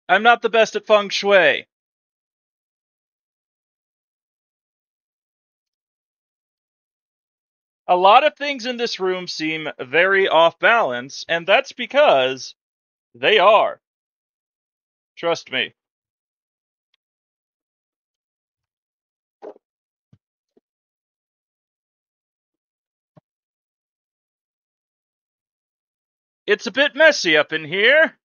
I'm not the best at feng shui. A lot of things in this room seem very off balance, and that's because they are. Trust me. It's a bit messy up in here,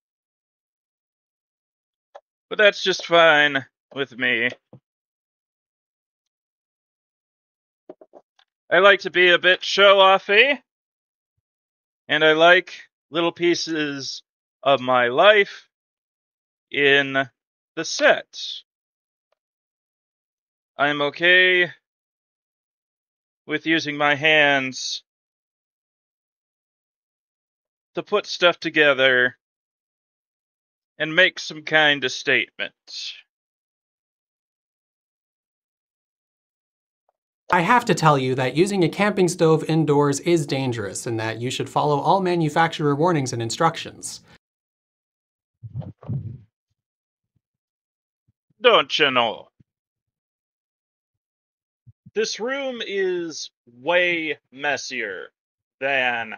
but that's just fine with me. I like to be a bit show-offy, and I like little pieces of my life in the set. I'm okay with using my hands to put stuff together and make some kind of statement. I have to tell you that using a camping stove indoors is dangerous and that you should follow all manufacturer warnings and instructions. Don't you know? This room is way messier than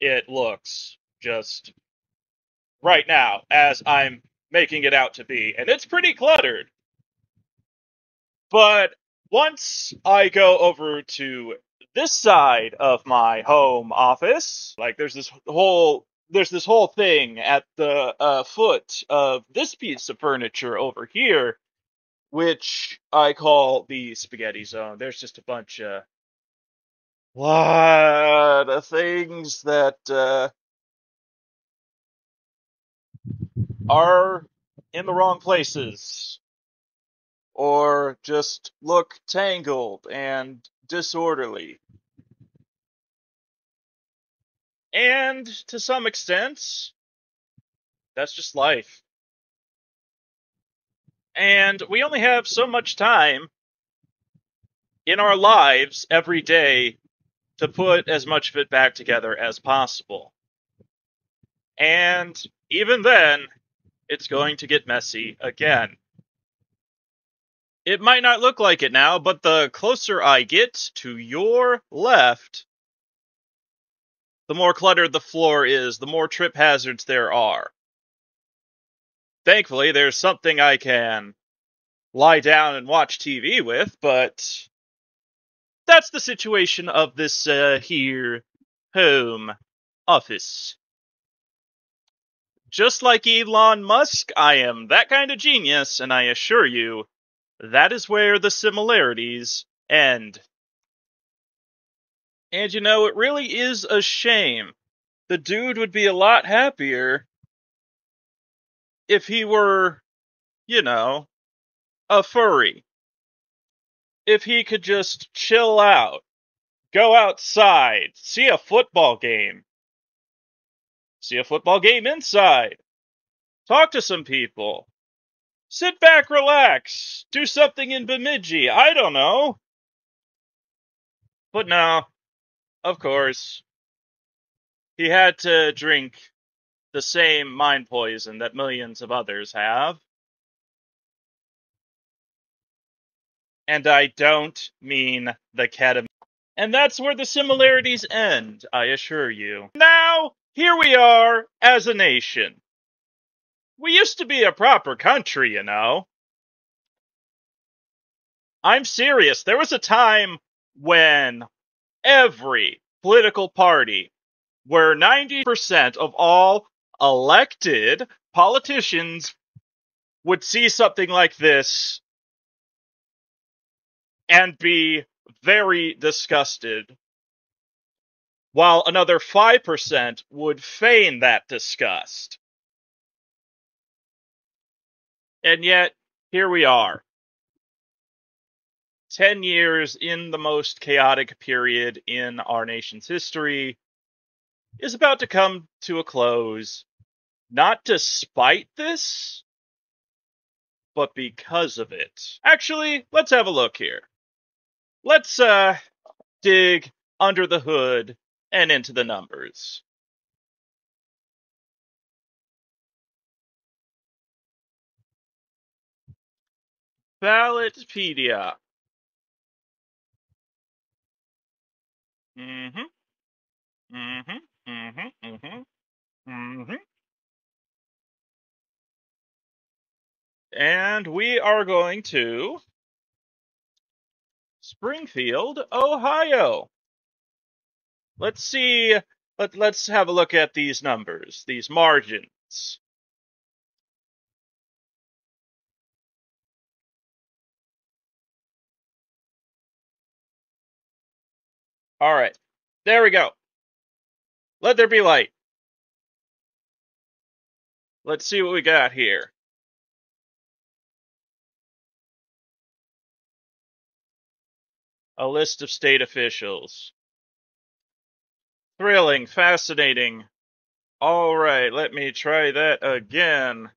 it looks just right now as I'm making it out to be. And it's pretty cluttered. But once I go over to this side of my home office, like there's this whole thing at the foot of this piece of furniture over here, which I call the spaghetti zone. There's just a bunch of lot of things that are in the wrong places or just look tangled and disorderly. And to some extent, that's just life. And we only have so much time in our lives every day to put as much of it back together as possible. And even then, it's going to get messy again. It might not look like it now, but the closer I get to your left, the more cluttered the floor is, the more trip hazards there are. Thankfully, there's something I can lie down and watch TV with, but that's the situation of this here home office. Just like Elon Musk, I am that kind of genius, and I assure you, that is where the similarities end. And you know, it really is a shame. The dude would be a lot happier if he were, you know, a furry. If he could just chill out, go outside, see a football game inside, talk to some people, sit back, relax, do something in Bemidji, I don't know. But no, of course, he had to drink the same mind poison that millions of others have. And I don't mean the ketamine. And that's where the similarities end, I assure you. Now, here we are as a nation. We used to be a proper country, you know. I'm serious. There was a time when every political party, where 90% of all elected politicians would see something like this and be very disgusted, while another 5% would feign that disgust. And yet, here we are. 10 years in the most chaotic period in our nation's history is about to come to a close, not despite this, but because of it. Actually, let's have a look here. Let's dig under the hood and into the numbers. Ballotpedia. Mm-hmm. Mm-hmm. Mm-hmm. Mm-hmm. Mm-hmm. And we are going to Springfield, Ohio. Let's see. Let's have a look at these numbers, these margins. All right. There we go. Let there be light. Let's see what we got here. A list of state officials. Thrilling, fascinating. All right, let me try that again.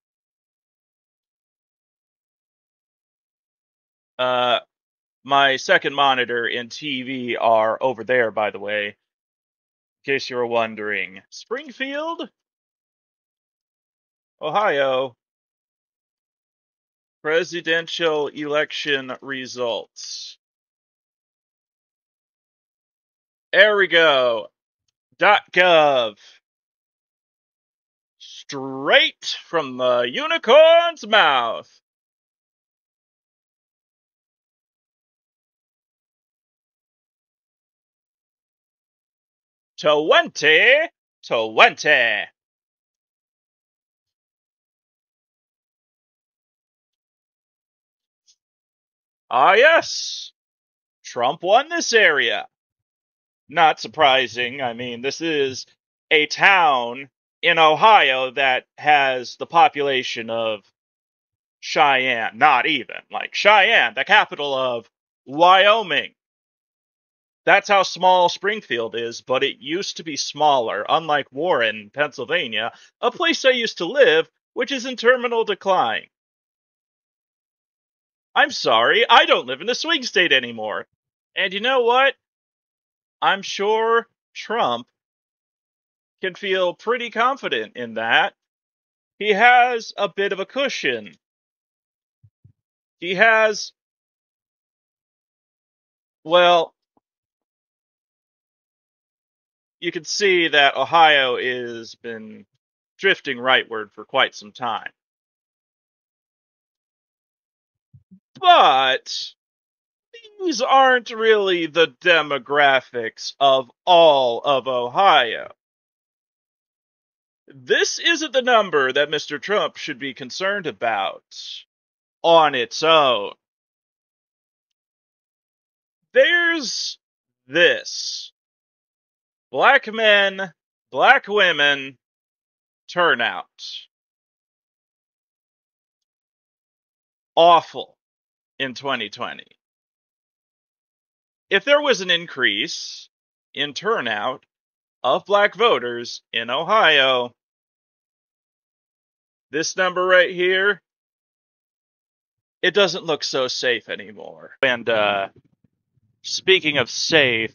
My second monitor and TV are over there, by the way, in case you were wondering. Springfield, Ohio. Presidential election results. There we go. .gov. Straight from the unicorn's mouth. '20. Ah, yes. Trump won this area. Not surprising. I mean, this is a town in Ohio that has the population of Cheyenne. Not even. Like Cheyenne, the capital of Wyoming. That's how small Springfield is, but it used to be smaller, unlike Warren, Pennsylvania, a place I used to live, which is in terminal decline. I'm sorry, I don't live in the swing state anymore. And you know what? I'm sure Trump can feel pretty confident in that. He has a bit of a cushion. He has, well, you can see that Ohio has been drifting rightward for quite some time. But these aren't really the demographics of all of Ohio. This isn't the number that Mr. Trump should be concerned about on its own. There's this. Black men, black women, turnout. Awful in 2020. If there was an increase in turnout of black voters in Ohio, this number right here, it doesn't look so safe anymore. And speaking of safe,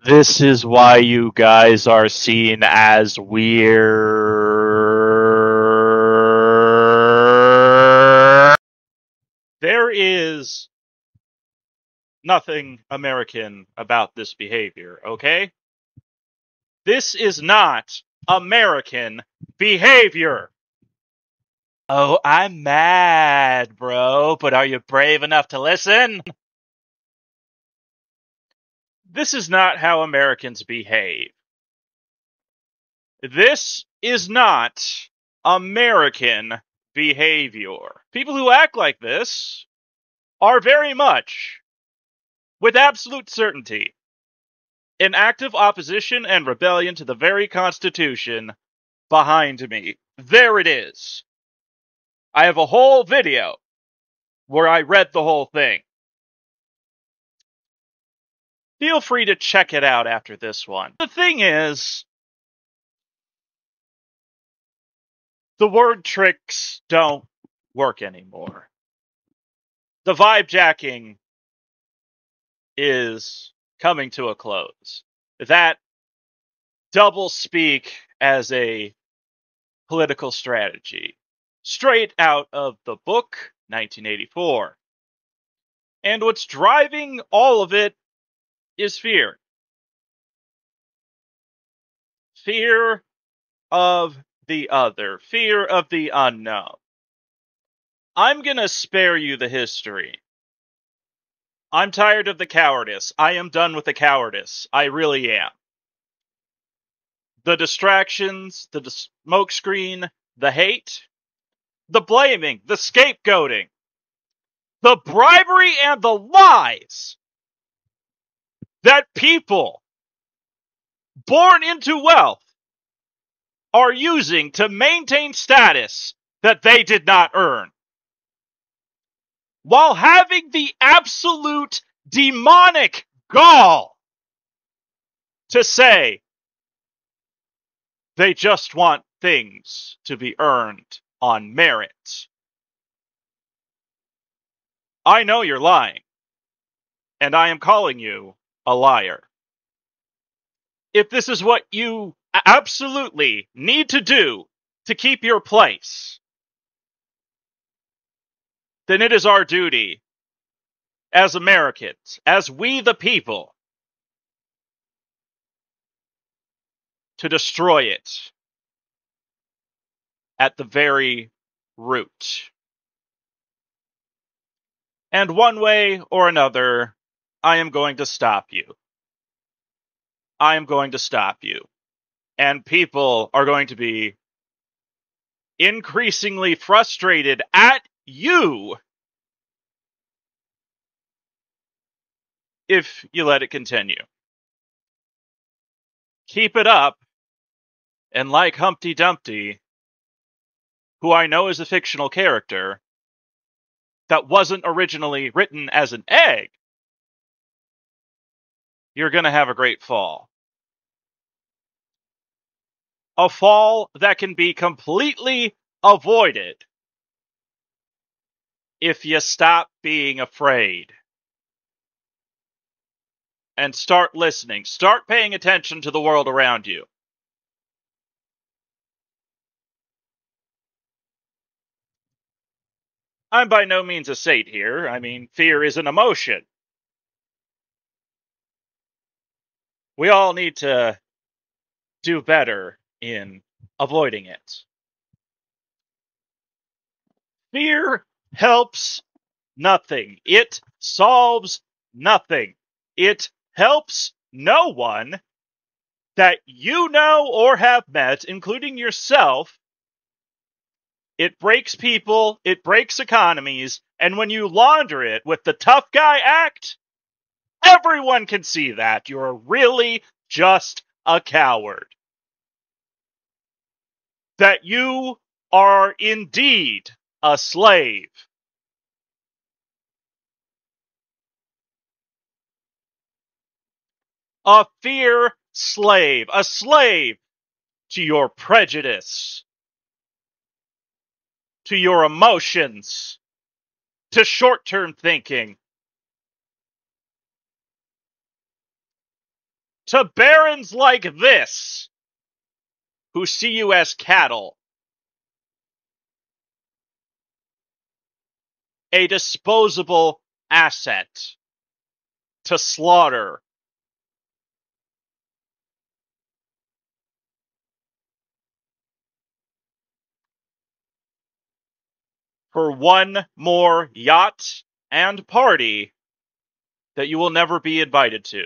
this is why you guys are seen as weird. There is nothing American about this behavior, okay? This is not American behavior. Oh, I'm mad, bro, but are you brave enough to listen? This is not how Americans behave. This is not American behavior. People who act like this are very much, with absolute certainty, in active opposition and rebellion to the very Constitution behind me. There it is. I have a whole video where I read the whole thing. Feel free to check it out after this one. The thing is, the word tricks don't work anymore. The vibe jacking is coming to a close. That doublespeak as a political strategy, straight out of the book 1984. And what's driving all of it is fear. Fear of the other, fear of the unknown. I'm gonna spare you the history. I'm tired of the cowardice. I am done with the cowardice. I really am. The distractions, the smokescreen, the hate, the blaming, the scapegoating, the bribery, and the lies that people born into wealth are using to maintain status that they did not earn, while having the absolute demonic gall to say they just want things to be earned on merit. I know you're lying, and I am calling you a liar. If this is what you absolutely need to do to keep your place, then it is our duty as Americans, as we the people, to destroy it at the very root. And one way or another, I am going to stop you. I am going to stop you. And people are going to be increasingly frustrated at you if you let it continue. Keep it up, and like Humpty Dumpty, who I know is a fictional character that wasn't originally written as an egg, you're going to have a great fall. A fall that can be completely avoided if you stop being afraid and start listening. Start paying attention to the world around you. I'm by no means a saint here. I mean, fear is an emotion. We all need to do better in avoiding it. Fear helps nothing. It solves nothing. It helps no one that you know or have met, including yourself. It breaks people, it breaks economies, and when you launder it with the tough guy act, everyone can see that you're really just a coward. That you are indeed a slave. A fear slave. A slave to your prejudice, to your emotions, to short-term thinking, to barons like this, who see you as cattle, a disposable asset to slaughter. For one more yacht and party that you will never be invited to.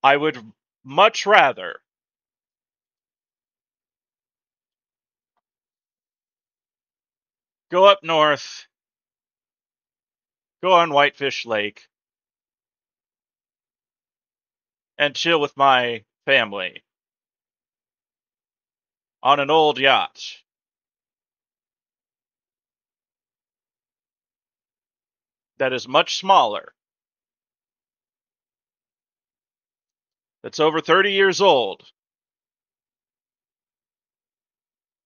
I would much rather go up north, go on Whitefish Lake, and chill with my family on an old yacht that is much smaller, that's over 30 years old,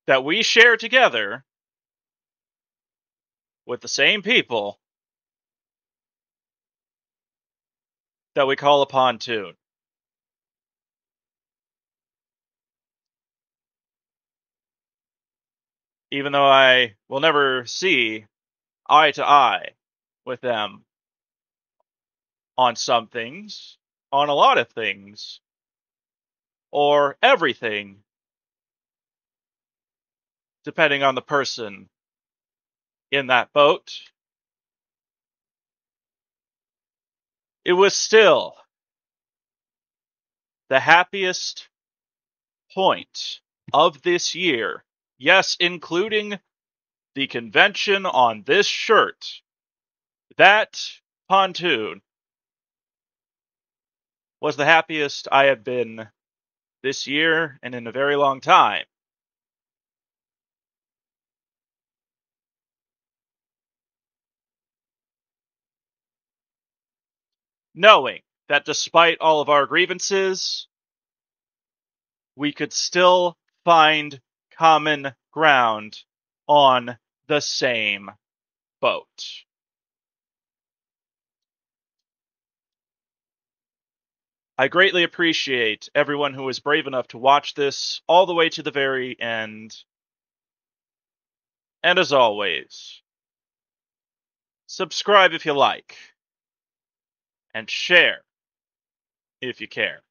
that we share together with the same people that we call a pontoon. Even though I will never see eye to eye with them on some things, on a lot of things, or everything, depending on the person in that boat, it was still the happiest point of this year. Yes, including the convention on this shirt. That pontoon was the happiest I have been this year and in a very long time. Knowing that despite all of our grievances, we could still find common ground on the same boat. I greatly appreciate everyone who was brave enough to watch this all the way to the very end. And as always, subscribe if you like, and share if you care.